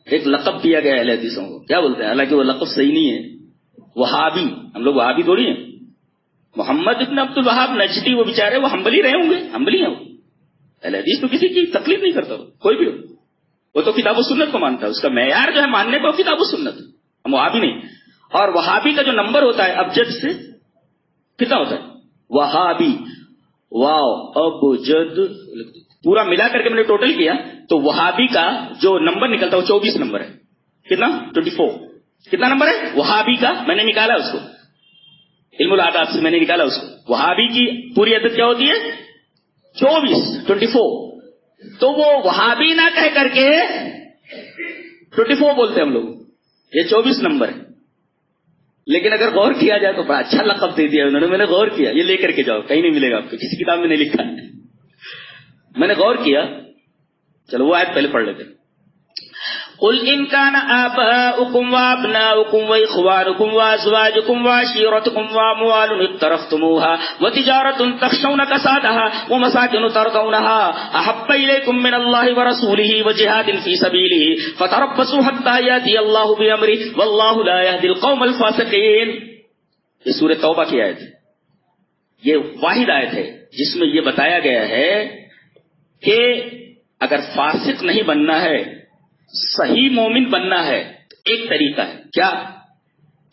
ایک لقب دیا گیا اہل حدیثوں کو، کیا بولتے ہیں، حالانکہ وہ لقب صحیح نہیں ہے، وہابی. ہم لوگ وہابی تھوڑی ہیں. محمد ابن عبد الوہاب نجدی وہ بیچارے وہ حنبلی رہے ہوں گے، حنبلی ہیں وہ. اہل حدیث تو کسی کی تکلیف نہیں کرتا، کوئی بھی ہو، وہ تو کتاب و سنت کو مانتا ہے. اس کا معیار جو ہے ماننے کو کتاب و سنت، ہم وہابی نہیں. اور وہابی کا جو نمبر ہوتا ہے ابجد سے کتنا ہوتا ہے وہابی، واو ابجد پورا ملا کر کے میں نے ٹوٹل کیا تو وہابی کا جو نمبر نکلتا ہے وہ 24 نمبر ہے. کتنا 24 کتنا نمبر ہے وہابی کا، میں نے نکالا اس کو علم العادات سے، میں نے نکالا اس کو. وہابی کی پوری عدد کیا ہوتی ہے 24. تو وہ وہابی نہ کہہ کر کے 24 بولتے ہیں ہم لوگ، یہ 24 نمبر ہے. لیکن اگر غور کیا جائے تو بڑا اچھا لقب دے دیا انہوں نے. میں نے غور کیا، یہ لے کر کے جاؤ، کہیں نہیں ملے گا آپ کو، کسی کتاب میں نہیں لکھا ہے. میں نے غور کیا، چلو وہ آیت پہلے پڑھ لیتے. قل ان كان آباؤكم وابناؤكم واخوانكم وازواجكم وعشيرتكم واموال اقترفتموها وتجارة تخشون كسادها ومساكن ترضونها احب اليكم من الله ورسوله وجهاد في سبيله فتربصوا حتى ياتي الله بامره والله لا يهدي القوم الفاسقين. یہ سورہ توبہ کی آیت ہے. یہ واحد آیت ہے جس میں یہ بتایا گیا ہے کہ اگر فاسق نہیں بننا ہے، صحیح مومن بننا ہے، ایک طریقہ ہے کیا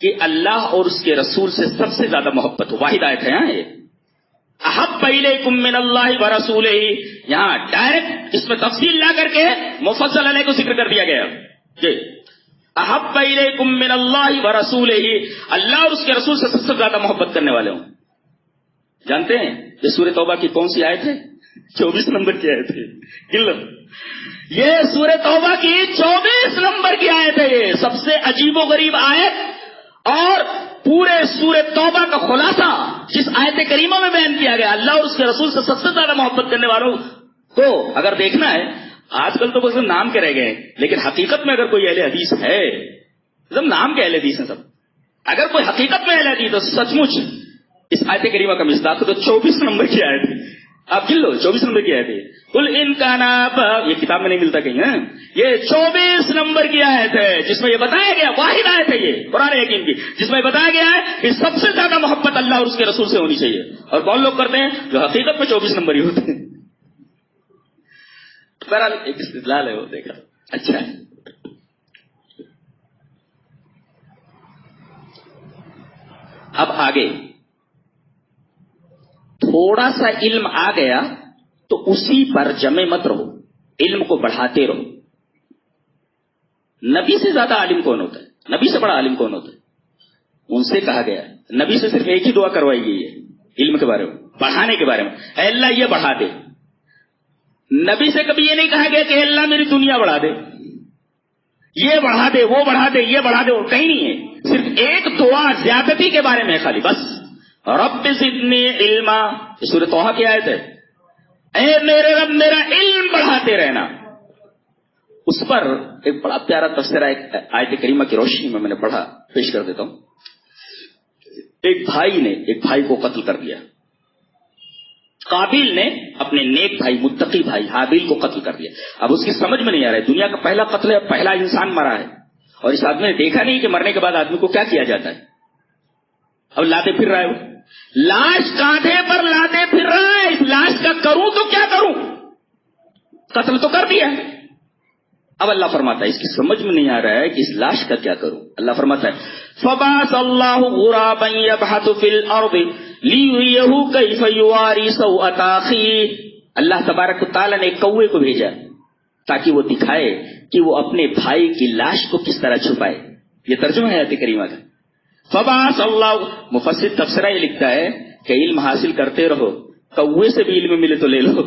کہ اللہ اور اس کے رسول سے سب سے زیادہ محبت ہو. واحد آیت ہے یہ احب الیکم من اللہ ورسولہ. یہاں ڈائریکٹ اس میں تفصیل لا کر کے مفصل علیہ کو ذکر کر دیا گیا کہ احب الیکم من اللہ ورسولہ، اللہ اور اس کے رسول سے سب سے زیادہ محبت کرنے والے ہوں. جانتے ہیں یہ سورہ توبہ کی کون سی آیت ہے؟ 24 نمبر کی آیت ہے. گلم یہ سورہ توبہ کی 24 نمبر کی آیت ہے. یہ سب سے عجیب و غریب آیت اور پورے سورہ توبہ کا خلاصہ جس آیت کریمہ میں بیان کیا گیا. اللہ اور اس کے رسول سے سب سے زیادہ محبت کرنے والوں کو اگر دیکھنا ہے، آج کل تو بس نام کے رہ گئے، لیکن حقیقت میں اگر کوئی اہل حدیث ہے، سب نام کے اہل حدیث ہیں سب. اگر کوئی حقیقت میں اہل حدیث تو سچ مچ اس آیت کریمہ کا مصداق تو 24 نمبر کی آیت ہے. آپ گن لو 24 نمبر کی آیت ہے. قل ان کان آباؤکم، یہ کتاب میں نہیں ملتا کہیں ہے، یہ 24 نمبر کی آیت ہے جس میں یہ بتایا گیا، واحد آیت ہے یہ قرآن حکیم کی، جس میں بتایا گیا ہے کہ سب سے زیادہ محبت اللہ اور اس کے رسول سے ہونی چاہیے. اور کون لوگ کرتے ہیں؟ جو حقیقت میں 24 نمبر ہی ہوتے ہیں. بہرحال ایک استدلال ہے وہ، دیکھا اچھا ہے. اب آگے تھوڑا سا علم آ گیا تو اسی پر جمے مت رہو، علم کو بڑھاتے رہو. نبی سے زیادہ عالم کون ہوتا ہے؟ نبی سے بڑا عالم کون ہوتا ہے؟ ان سے کہا گیا ہے، نبی سے صرف ایک ہی دعا کروائی گئی ہے علم کے بارے میں، بڑھانے کے بارے میں، اے اللہ یہ بڑھا دے. نبی سے کبھی یہ نہیں کہا گیا کہ اے اللہ میری دنیا بڑھا دے، یہ بڑھا دے، وہ بڑھا دے، یہ بڑھا دے، اور کہیں نہیں ہے. صرف ایک دعا زیادتی کے بارے میں خالی بس، رب زدنی علما، یہ سورۃ طہ کی آیت ہے، اے میرے رب میرا علم بڑھاتے رہنا. اس پر ایک بڑا پیارا تفسیرہ ایک آیت کریمہ کی روشنی میں نے پڑھا، پیش کر دیتا ہوں. ایک بھائی نے ایک بھائی کو قتل کر دیا. قابیل نے اپنے نیک بھائی متقی بھائی حابیل کو قتل کر دیا. اب اس کی سمجھ میں نہیں آ رہا ہے، دنیا کا پہلا قتل ہے، پہلا انسان مرا ہے، اور اس آدمی نے دیکھا نہیں کہ مرنے کے بعد آدمی کو کیا کیا جاتا ہے. اب لاتے پھر رہا ہے، وہ لاش کاندھے پر لاتے پھر رہا ہے، اس لاش کا کروں تو کیا کروں، قتل تو کر دیا. اب اللہ فرماتا ہے اس کی سمجھ میں نہیں آ رہا ہے کہ اس لاش کا کیا کروں. اللہ فرماتا ہے فبعث اللہ غرابا یبحث فی الارض لیریہ کیف یواری سوءۃ اخیہ. اللہ تبارک و تعالی نے ایک کوے کو بھیجا تاکہ وہ دکھائے کہ وہ اپنے بھائی کی لاش کو کس طرح چھپائے. یہ ترجمہ ہے آیت کریمہ کا. فبعث اللہ، مفسر تفسیرہ یہ لکھتا ہے کہ علم حاصل کرتے رہو، کوے سے بھی علم ملے تو لے لو،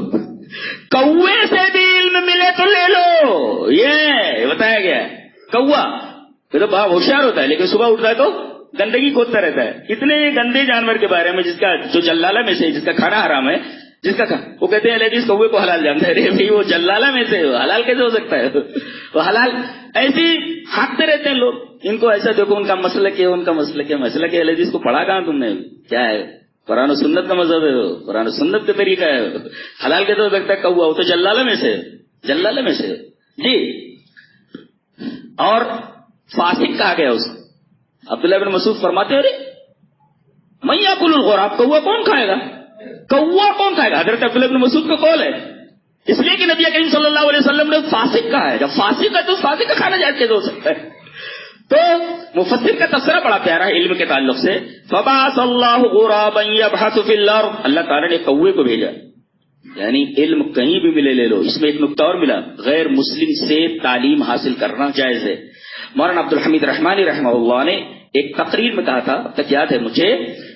کوے سے بھی علم ملے تو لے لو. یہ بتایا گیا ہے. کوا یہ تو بہت ہوشیار ہوتا ہے لیکن صبح اٹھتا ہے تو گندگی کھودتا رہتا ہے. اتنے گندے جانور کے بارے میں جس کا جو جلالہ میں سے جس کا کھانا حرام ہے، جس کا وہ کہتے ہیں لیڈیز کوے کو حلال جانتا ہے. ارے بھائی وہ جلالہ میں سے حلال کیسے ہو سکتا ہے؟ وہ حلال ایسے ہانکتے رہتے ہیں لوگ. ان کو ایسا دیکھو ان کا مسلک ہے، ان کا مسلک ہے. مسلک ہے لیڈیز کو پڑھا کہاں تم نے؟ کیا ہے؟ قرآن و سنت کا مذہب ہے، قرآن و سنت کا طریقہ ہے. حلال کیسے ہو سکتا ہے؟ کوا وہ تو جلالہ میں سے، جلالہ میں سے جی. اور فاسق کہا گیا اس کو. عبداللہ بن مسعود فرماتے ہیں ارے من یاکل الغراب، کوا کون کھائے گا، کوا کون کھائے گا. حضرت عبداللہ بن مسعود کا قول ہے، اس لیے کہ نبی کریم صلی اللہ علیہ وسلم نے فاسق کہا ہے. جب فاسق ہے تو فاسق کا کھانا جائز کیسے ہو سکتا ہے؟ تو مفسر کا تفسیرہ بڑا پیارا ہے علم کے تعلق سے. فبعث اللہ غرابا یبحث فی الارض، اللہ تعالیٰ نے کوے کو بھیجا. یعنی علم کہیں بھی ملے لے لو. اس میں ایک نکتہ اور ملا، غیر مسلم سے تعلیم حاصل کرنا جائز ہے. مولانا عبدالحمید رحمانی رحمہ اللہ نے ایک تقریر میں کہا تھا، اب تک یاد ہے مجھے،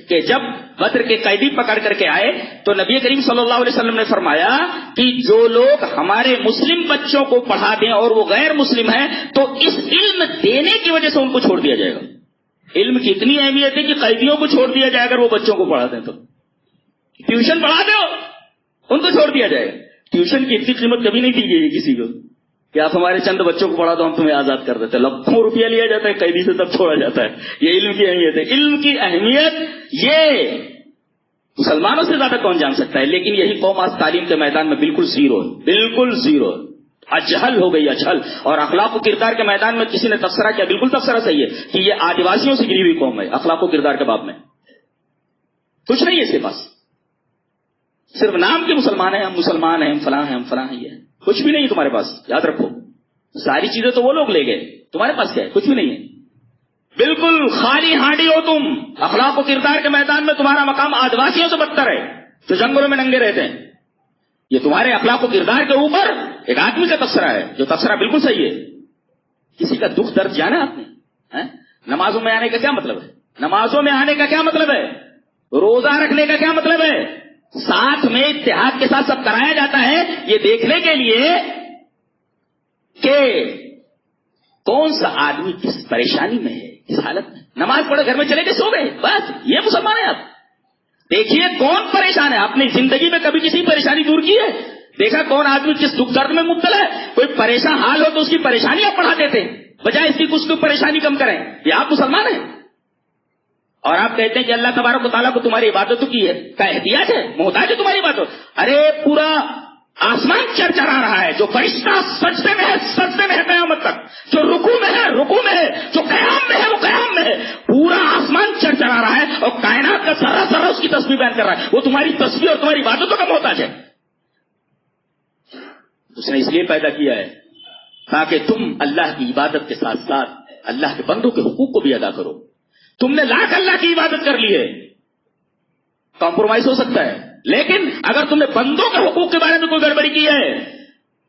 کہ جب بدر کے قیدی پکڑ کر کے آئے تو نبی کریم صلی اللہ علیہ وسلم نے فرمایا کہ جو لوگ ہمارے مسلم بچوں کو پڑھا دیں اور وہ غیر مسلم ہیں تو اس علم دینے کی وجہ سے ان کو چھوڑ دیا جائے گا. علم کی اتنی اہمیت ہے کہ قیدیوں کو چھوڑ دیا جائے اگر وہ بچوں کو پڑھا دیں تو. ٹیوشن پڑھا دو ان کو چھوڑ دیا جائے گا. ٹیوشن کی اتنی قیمت کبھی نہیں دی گئی کسی کو کہ آپ ہمارے چند بچوں کو پڑھا دو ہم تمہیں آزاد کر دیتے. لاکھوں روپیہ لیا جاتا ہے قیدی سے تب چھوڑا جاتا ہے. یہ علم کی اہمیت ہے. علم کی اہمیت یہ مسلمانوں سے زیادہ کون جان سکتا ہے. لیکن یہی قوم آج تعلیم کے میدان میں بالکل زیرو ہے، بالکل زیرو. اجہل ہو گئی، اجہل. اور اخلاق و کردار کے میدان میں کسی نے تبصرہ کیا، بالکل تبصرہ صحیح ہے کہ یہ آدیواسیوں سے گری ہوئی قوم ہے. اخلاق و کردار کے باب میں کچھ نہیں ہے اس کے پاس، صرف نام کے مسلمان ہیں، ہم مسلمان ہیں، ہم فلاں ہیں، ہم فلاں ہیں. یہ کچھ بھی نہیں تمہارے پاس. یاد رکھو ساری چیزیں تو وہ لوگ لے گئے، تمہارے پاس کیا ہے؟ کچھ بھی نہیں ہے. بالکل خالی ہانڈی ہو تم. اخلاق و کردار کے میدان میں تمہارا مقام آدیواسیوں سے بدتر ہے جو جنگلوں میں ننگے رہتے ہیں. یہ تمہارے اخلاق و کردار کے اوپر ایک آدمی کا تبصرہ ہے جو تبصرہ بالکل صحیح ہے. کسی کا دکھ درد جانا آپ نے؟ نمازوں میں آنے کا کیا مطلب ہے؟ نمازوں میں آنے کا کیا مطلب ہے؟ روزہ رکھنے کا کیا مطلب ہے؟ ساتھ میں اتحاد کے ساتھ سب کرایا جاتا ہے یہ دیکھنے کے لیے کہ کون سا آدمی کس پریشانی میں ہے، کس حالت میں. نماز پڑھے گھر میں چلے گئے سو گئے، بس یہ مسلمان ہے. آپ دیکھیے کون پریشان ہے. اپنی زندگی میں کبھی کسی پریشانی دور کی ہے؟ دیکھا کون آدمی کس دکھ درد میں مبتلا ہے؟ کوئی پریشان حال ہو تو اس کی پریشانی آپ پڑھا دیتے ہیں بجائے اس کی کچھ پریشانی کم کریں. یہ آپ مسلمان ہیں. اور آپ کہتے ہیں کہ اللہ تبارک و تعالیٰ کو تمہاری عبادتوں کی کا احتیاج ہے، محتاج ہے تمہاری عبادت. ارے پورا آسمان چرچرا رہا ہے، جو فرشتہ سجدے میں ہے سجدے میں ہے قیامت تک، جو رکوع میں ہے رکوع میں ہے، جو قیام میں ہے وہ قیام میں ہے. پورا آسمان چرچرا رہا ہے اور کائنات کا ذرہ ذرہ اس کی تسبیح بیان کر رہا ہے. وہ تمہاری تسبیح اور تمہاری عبادتوں کا محتاج ہے. اس نے اس لیے پیدا کیا ہے تاکہ تم اللہ کی عبادت کے ساتھ ساتھ اللہ کے بندوں کے حقوق کو بھی ادا کرو. تم نے لاکھ اللہ کی عبادت کر لی ہے، کمپرومائز ہو سکتا ہے، لیکن اگر تم نے بندوں کے حقوق کے بارے میں کوئی گڑبڑی کی ہے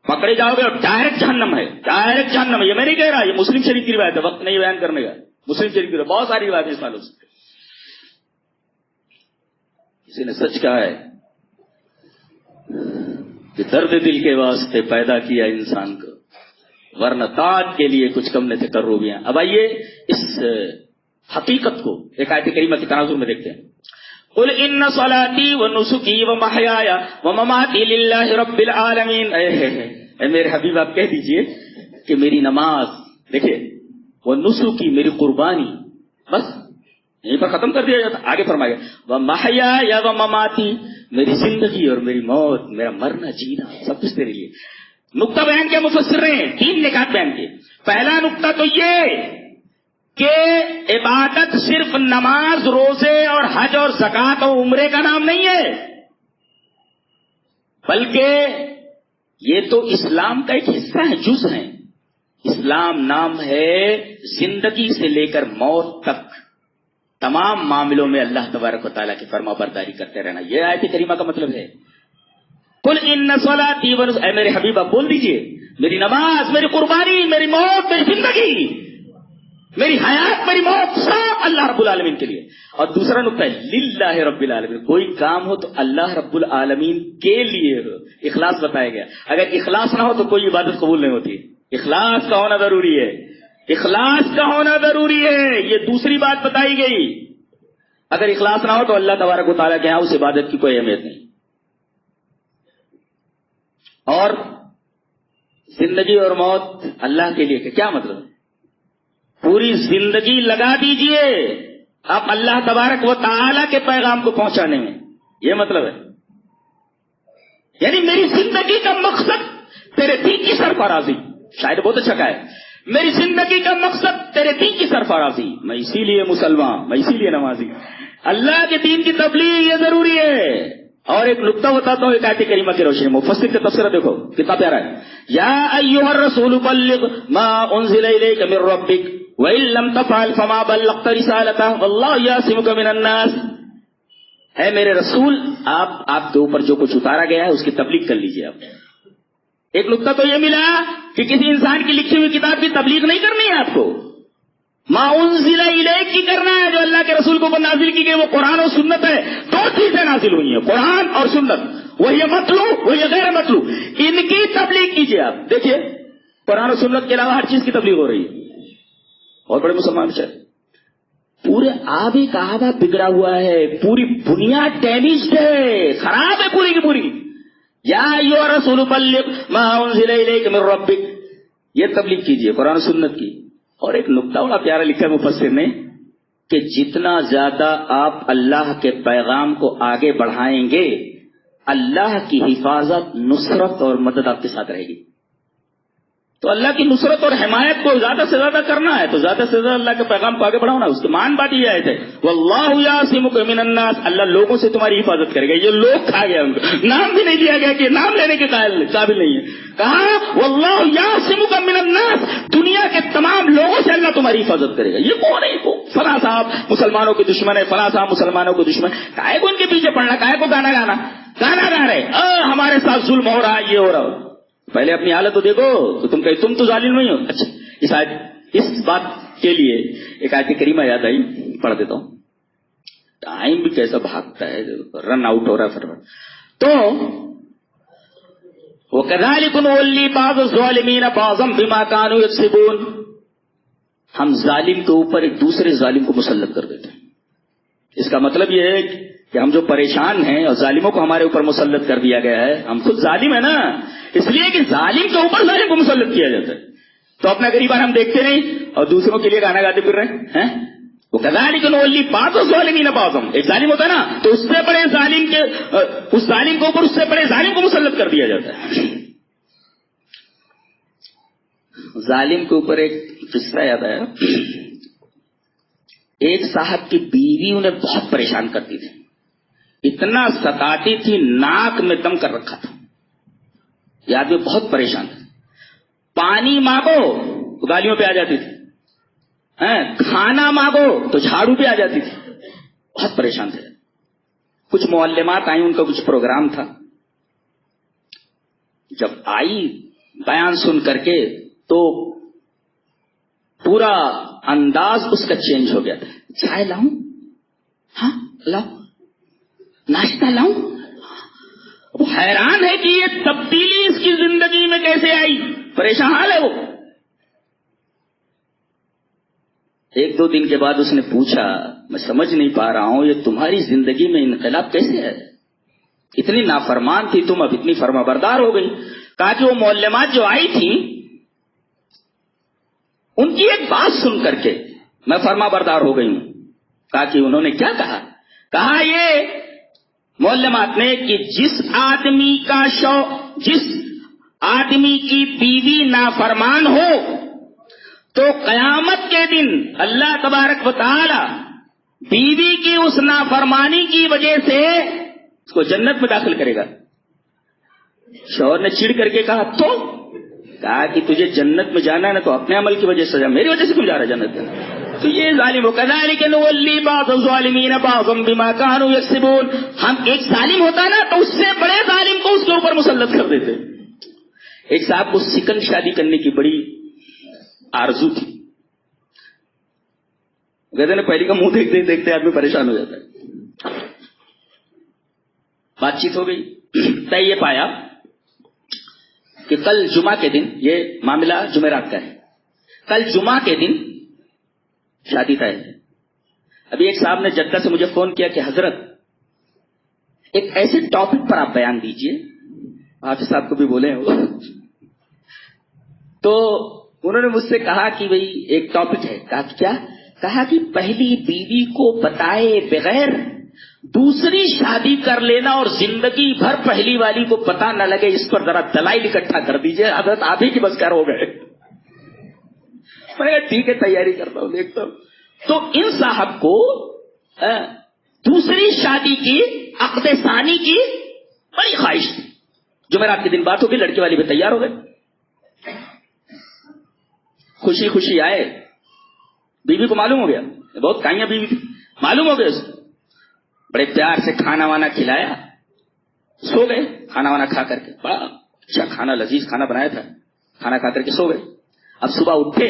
پکڑے جاؤ گے اور ڈائریکٹ جہنم ہے، ڈائریکٹ جہنم ہے. یہ میں نہیں کہہ رہا، یہ مسلم شریف کی روایت ہے، وقت نہیں بیان کرنے کا. مسلم شریف کی بہت ساری روایت اس معلوم سے. کسی نے سچ کہا ہے کہ درد دل کے واسطے پیدا کیا انسان کو، ورنہ تاج کے لیے کچھ کم نہ تھے کروبیاں. اب آئیے اس حقیقت کو ایک آیت کریمہ کے تناظر میں دیکھتے ہیں. قل ان صلاتي ونسكي ومحياي ومماتي لله رب العالمین. اے میرے حبیب آپ کہہ دیجئے کہ میری نماز، دیکھیے، وہ نسکی میری قربانی، بس یہیں پر ختم کر دیا جاتا. آگے فرمایا ومحیاي ومماتی، میری زندگی اور میری موت، میرا مرنا جینا سب کچھ تیرے لیے. نقطہ بیان کیا مفسر نے؟ 3 نکات بیان کیے. پہلا نقطہ تو یہ کہ عبادت صرف نماز، روزے اور حج اور زکوٰۃ اور عمرے کا نام نہیں ہے، بلکہ یہ تو اسلام کا ایک حصہ ہے، جز ہے. اسلام نام ہے زندگی سے لے کر موت تک تمام معاملوں میں اللہ تبارک و تعالیٰ کی فرما برداری کرتے رہنا. یہ آیت کریمہ کا مطلب ہے. قل ان صلاتی ونسکی، اے میرے حبیب آپ بول دیجئے میری نماز، میری قربانی، میری موت، میری زندگی، میری حیات، میری موت سب اللہ رب العالمین کے لیے. اور دوسرا نقطہ ہے للہ رب العالمین، کوئی کام ہو تو اللہ رب العالمین کے لیے ہو. اخلاص بتایا گیا. اگر اخلاص نہ ہو تو کوئی عبادت قبول نہیں ہوتی. اخلاص کا ہونا ضروری ہے، اخلاص کا ہونا ضروری ہے. یہ دوسری بات بتائی گئی. اگر اخلاص نہ ہو تو اللہ تبارک و تعالیٰ کے یہاں اس عبادت کی کوئی اہمیت نہیں. اور زندگی اور موت اللہ کے لیے، کیا مطلب ہے؟ پوری زندگی لگا دیجئے آپ اللہ تبارک و تعالیٰ کے پیغام کو پہنچانے میں، یہ مطلب ہے. یعنی میری زندگی کا مقصد تیرے دین کی سرفرازی. شاید بہت اچھا کہا ہے، میری زندگی کا مقصد تیرے دین کی سرفرازی. میں اسی لیے مسلمان، میں اسی لیے نمازی. اللہ کے دین کی تبلیغ یہ ضروری ہے. اور ایک نقطہ بتاتا ہوں ایک آیت کریمہ کی روشنی میں، مفسر کا تفسیرہ دیکھو کتنا پیارا ہے. یا ایھا الرسول بلغ ما انزل الیک من ربک وَإِن لَّمْ تَفْعَلْ فَمَا بَلَّغْتَ رِسَالَتَهُ وَاللَّهُ يَعْصِمُكَ مِنَ النَّاسِ. اے میرے رسول، آپ کے اوپر جو کچھ اتارا گیا ہے اس کی تبلیغ کر لیجئے. آپ ایک نقطہ تو یہ ملا کہ کسی انسان کی لکھی ہوئی کتاب کی تبلیغ نہیں کرنی ہے آپ کو. ما انزل الیک کی کرنا ہے، جو اللہ کے رسول کو نازل کی گئی وہ قرآن اور سنت ہے. 2 چیزیں نازل ہوئی ہیں، قرآن اور سنت. وہی مطلوع وہی غیر مطلوع، ان کی تبلیغ کیجئے. آپ دیکھیے قرآن اور سنت کے علاوہ ہر چیز کی تبلیغ ہو رہی ہے. بہت بڑے مسلمان چاہے، پورے آب کعبہ بگڑا ہوا ہے، پوری بنیاد ڈیمیجڈ ہے، خراب ہے پوری کی پوری. یا ایھا الرسول بلغ ما انزل الیک من ربک، یہ تبلیغ کیجئے قرآن و سنت کی. اور ایک نقطہ بڑا پیارا لکھا ہے مفسر نے کہ جتنا زیادہ آپ اللہ کے پیغام کو آگے بڑھائیں گے اللہ کی حفاظت، نصرت اور مدد آپ کے ساتھ رہے گی. تو اللہ کی نصرت اور حمایت کو زیادہ سے زیادہ کرنا ہے تو زیادہ سے زیادہ اللہ کے پیغام کو آگے بڑھانا. اس کی مان بات یہ آیت ہے واللہ یعصمک من الناس، اللہ لوگوں سے تمہاری حفاظت کرے گا. یہ لوگ کھا گیا، ان کو نام بھی نہیں دیا گیا کہ نام لینے کے قابل نہیں ہے. کہا واللہ یعصمک من الناس، دنیا کے تمام لوگوں سے اللہ تمہاری حفاظت کرے گا. یہ کون ہے؟ فلاں صاحب مسلمانوں کے دشمن ہے، فلاں صاحب مسلمانوں کے دشمن. کائے کو ان کے پیچھے پڑنا، کائے کو گانا گا رہے ہمارے ساتھ ظلم ہو رہا ہے، یہ ہو رہا ہو. پہلے اپنی حالت تو دیکھو تو تم تو ظالم نہیں ہو. اچھا اس بات کے لیے ایک آیت کریمہ یاد آئی، پڑھ دیتا ہوں. ٹائم بھی کیسا بھاگتا ہے، رن آؤٹ ہو رہا ہے فٹافٹ. تو وَكَذَلِكَ نُوَلِّي بَعْضَ الظَّالِمِينَ بَعْضًا بِمَا كَانُوا يَكْسِبُونَ، ہم ظالم کے اوپر ایک دوسرے ظالم کو مسلط کر دیتے ہیں. اس کا مطلب یہ ہے کہ ہم جو پریشان ہیں اور ظالموں کو ہمارے اوپر مسلط کر دیا گیا ہے، ہم خود ظالم ہیں نا، اس لیے کہ ظالم کے اوپر ظالم کو مسلط کیا جاتا ہے. تو اپنا غریبان ہم دیکھتے نہیں اور دوسروں کے لیے گانا گاتے پھر رہے ہیں. وہ کذالک نولی بعض الظالمین بعضا، ایک ظالم ہوتا ہے نا تو اس سے بڑے ظالم کے اس ظالم کے اوپر اس سے بڑے ظالم کو مسلط کر دیا جاتا ہے. ظالم کے اوپر ایک قصہ یاد آیا. ایک صاحب کی بیوی انہیں بہت پریشان کرتی تھی، اتنا ستاتی تھی، ناک میں دم کر رکھا تھا. یہ آدمی بہت پریشان تھا. پانی مانگو تو گالیوں پہ آ جاتی تھی، کھانا مانگو تو جھاڑو پہ آ جاتی تھی. بہت پریشان تھے. کچھ معلمات آئی، ان کا کچھ پروگرام تھا. جب آئی بیان سن کر کے تو پورا انداز اس کا چینج ہو گیا تھا. چائے لاؤں؟ ہاں لاؤ. ناشتہ لاؤں؟ وہ حیران ہے کہ یہ تبدیلی اس کی زندگی میں کیسے آئی. پریشان حال ہے وہ. ایک دو دن کے بعد اس نے پوچھا، میں سمجھ نہیں پا رہا ہوں یہ تمہاری زندگی میں انقلاب کیسے ہے؟ اتنی نافرمان تھی تم، اب اتنی فرما بردار ہو گئی. کہا کہ وہ معلمات جو آئی تھی ان کی ایک بات سن کر کے میں فرما بردار ہو گئی ہوں. کہا کہ انہوں نے کیا کہا؟ کہا یہ معلمات نے کہ جس آدمی کی بیوی نافرمان ہو تو قیامت کے دن اللہ تبارک و تعالی بیوی کی اس نافرمانی کی وجہ سے اس کو جنت میں داخل کرے گا. شوہر نے چڑ کر کے کہا تو کہا کہ تجھے جنت میں جانا ہے نا تو اپنے عمل کی وجہ سے جا، میری وجہ سے کیوں جا رہا ہے جنت میں؟ تو یہ ظالم ہو. کذالک نولی بعض الظالمین بعضا بما كانوا یکسبون. ہم ایک ظالم ہوتا ہے نا تو اس سے بڑے ظالم کو اس کے اوپر مسلط کر دیتے. ایک صاحب کو سیکنڈ شادی کرنے کی بڑی آرزو تھی. کہتے ہیں پہلی کا منہ دیکھتے دیکھتے آدمی پریشان ہو جاتا ہے. بات چیت ہو گئی. طے یہ پایا کہ کل جمعہ کے دن، یہ معاملہ جمعرات کا ہے، کل جمعہ کے دن شادی طے ہے. ابھی ایک صاحب نے جدہ سے مجھے فون کیا کہ حضرت ایک ایسے ٹاپک پر آپ بیان دیجئے. حافظ صاحب کو بھی بولے ہو. تو انہوں نے مجھ سے کہا کہ بھئی ایک ٹاپک ہے. کہا کہ کیا؟ کہا کہ پہلی بیوی کو بتائے بغیر دوسری شادی کر لینا اور زندگی بھر پہلی والی کو پتہ نہ لگے، اس پر ذرا دلائل اکٹھا کر دیجئے. حضرت آپ ہی کی بس کر ہو گئے. میں نے کہا ٹھیک ہے تیاری کرتا ہوں، دیکھتا ہوں. تو ان صاحب کو دوسری شادی کی، عقد ثانی کی بڑی خواہش تھی. جمعرات کے دن بات ہو گئی، لڑکی والی بھی تیار ہو گئے. خوشی خوشی آئے. بیوی کو معلوم ہو گیا، بہت کائیاں بیوی تھی، معلوم ہو گیا اس کو. بڑے پیار سے کھانا وانا کھلایا، سو گئے. کھانا وانا کھا کر کے، بڑا اچھا کھانا، لذیذ کھانا بنایا تھا. کھانا کھا کر کے سو گئے. اب صبح اٹھے،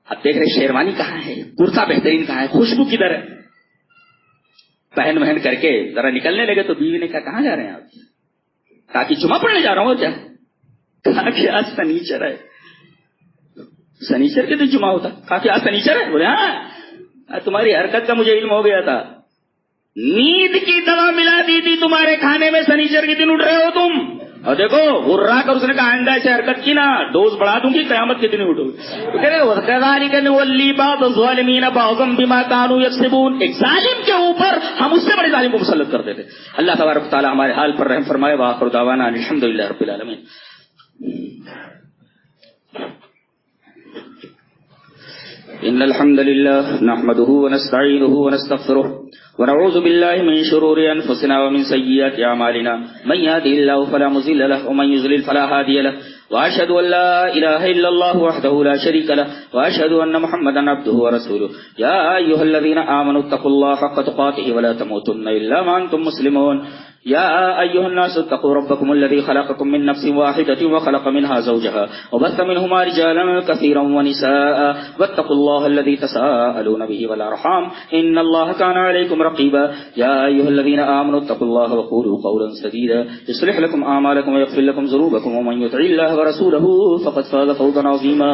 اب دیکھ رہے شیروانی کہاں ہے، کرتا بہترین کہاں ہے، خوشبو کدھر ہے. پہن وہن کر کے ذرا نکلنے لگے تو بیوی نے کہا کہاں جا رہے ہیں آپ؟ کہا کہ جمعہ پڑھنے جا رہا ہوں. کیا؟ کہا کہ آج سنیچر ہے. سنیچر کے دن جمعہ ہوتا؟ کہا کہ آج سنیچر ہے. بولے ہاں، تمہاری حرکت کا مجھے علم ہو گیا تھا. نیند کی دوا ملا دی تھی تمہارے کھانے میں، سنیچر کے دن اٹھ رہے ہو تم. اور دیکھو غرا کر اس نے کہا آئندہ ایسے حرکت کی نا ڈوز بڑھا دوں گی، قیامت کے دن اٹھو گے. کذالک نولی بعض الظالمین بعضا بما كانوا یکسبون. ایک ظالم کے اوپر ہم اس سے بڑے ظالم کو مسلط کر دیتے. اللہ تبارک و تعالی ہمارے حال پر رحم فرمائے. وآخر دعوانا الحمدللہ رب العالمین. ان الحمد لله نحمده ونستعينه ونستغفره ونعوذ بالله من شرور انفسنا ومن سيئات اعمالنا. من يهده الله فلا مضل له ومن يضلل فلا هادي له. واشهد ان لا اله الا الله وحده لا شريك له واشهد ان محمدا عبده ورسوله. يا ايها الذين امنوا اتقوا الله حق تقاته ولا تموتن الا وانتم مسلمون. يا أيها الناس اتقوا ربكم الذي خلقكم من نفس واحدة وخلق منها زوجها وبث منهما رجالا كثيرا ونساء واتقوا الله الذي تساءلون به والأرحام إن الله كان عليكم رقيبا. يا أيها الذين آمنوا اتقوا الله وقولوا قولا سديدا يصلح لكم أعمالكم ويغفر لكم ذنوبكم ومن يطع الله ورسوله فقد فاز فوزا عظيما.